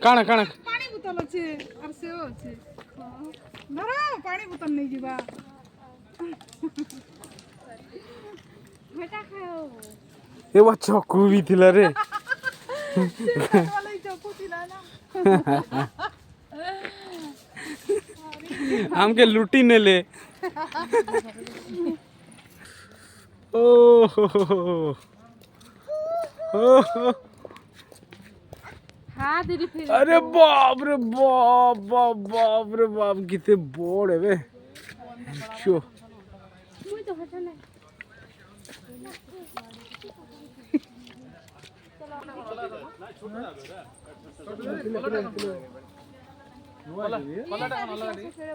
काना काना पानी बोतल अच्छे और से अच्छे धरो पानी बोतल नहीं जीवा बेटा खाओ ए बच्चा को भी थिला रे वाला ही चौको थिला ना हमके लूटी ने ले ओ हाँ दीदी फिर अरे बाप रे बाप बाप बाप रे बाप कितने बोड़ है बे शो मुझे तो हटा नहीं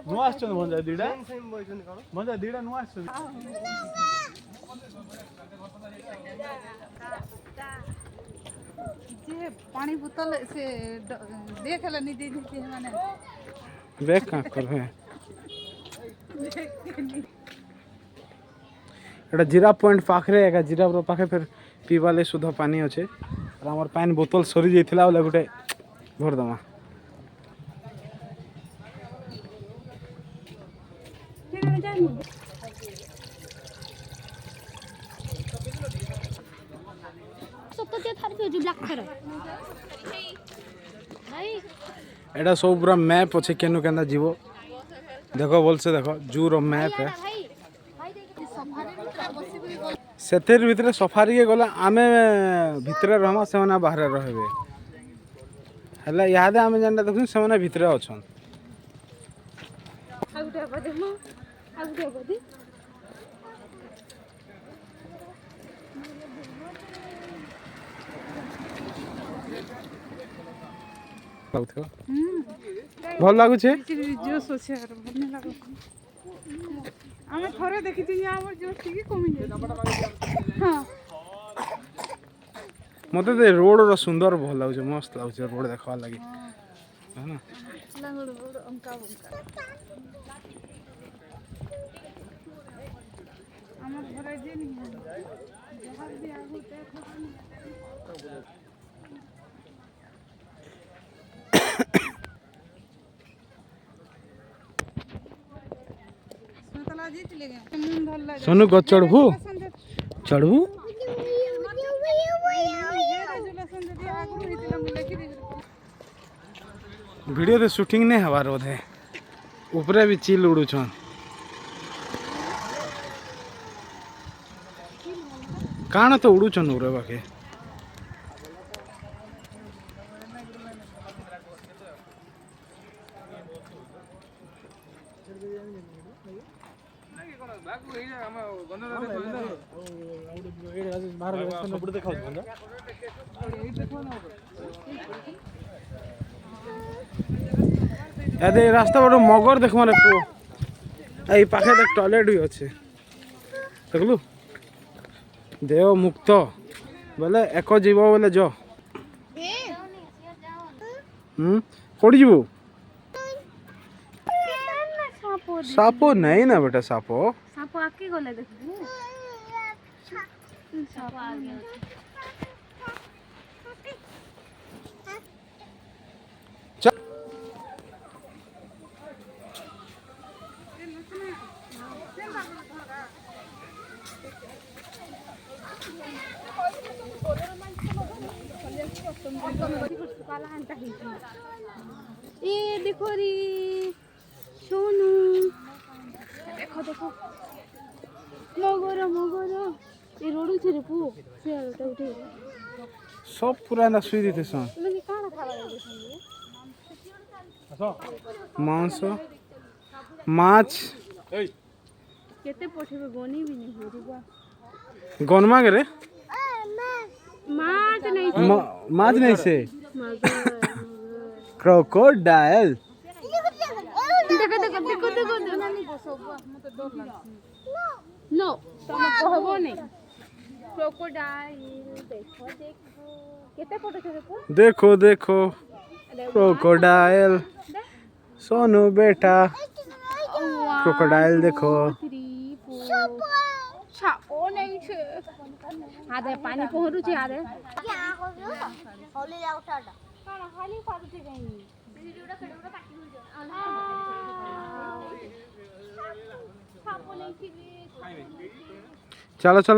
नुआ आछन भंजा दीडा भंजा दीडा नुआ आछन जे पानी बोतल से देख ले नहीं दे देती है माने देख का कर है एटा जीरा पॉइंट पाखरे एका जीरा रो पाखे फिर पीवाले सुधा पानी अच्छे और हमर पानी बोतल सरी जाइथिला ओला गुटे भर दमा एटा सब पूरा मैप अच्छे केनु केंदा जीवो देखो बोल से देखो जू रो मैप है सेतेर भितरे सफारी के गला आमे भितरे रहमा से माने बाहर रहबे हला याद आमे जानता देखु से माने भितरे अछन आउटे बदे मो आउटे बदे भल लागु छे जोश अच्छे यार भल नहीं लागो हमें थोड़े देखी थी यहाँ जोश ठीक कमी जाए हाँ मते दे रोड रो सुंदर भल लागु छे मस्त लागु छे रोड देखवा लागि है ना लंगड़ रोड अंका बंका हमार घर जे नहीं है जहां भी आगो ते सोनू को चढ़बू चढ़बू वीडियो तो शूटिंग नहीं हवा रोधे ऊपरे भी चिल उड़ू छन काना तो उड़ू छन उरे बाके यादे रास्ता बड़ मगर देख मारे पो आई पाखे देख टॉयलेट भी अच्छे देखलु देव मुक्त बोले एक जीव बोले जो पड़ी जीवु सापो नहीं ना बेटा सापो सापो आके गले देखबू सापो आ गया ए देखो रे सोनू देखो देखो मगर मगर ये रोड छे पु से आलटा उठे सब पूरा ना सुई देते सन लगे काना खावा दे मांस माछ केते पठेबे गनी भी नहीं होरुबा गनमा करे माछ नहीं माछ नहीं से क्रोकोडाइल देखो देखो देखो देखो नो तुम कहबो नहीं क्रोकोडाइल देखो देखो केते फोटो छे देखो देखो क्रोकोडाइल सोनू बेटा क्रोकोडाइल देखो सापो नहीं छे आधे पानी पहुंचू छे आधे चलो चलो।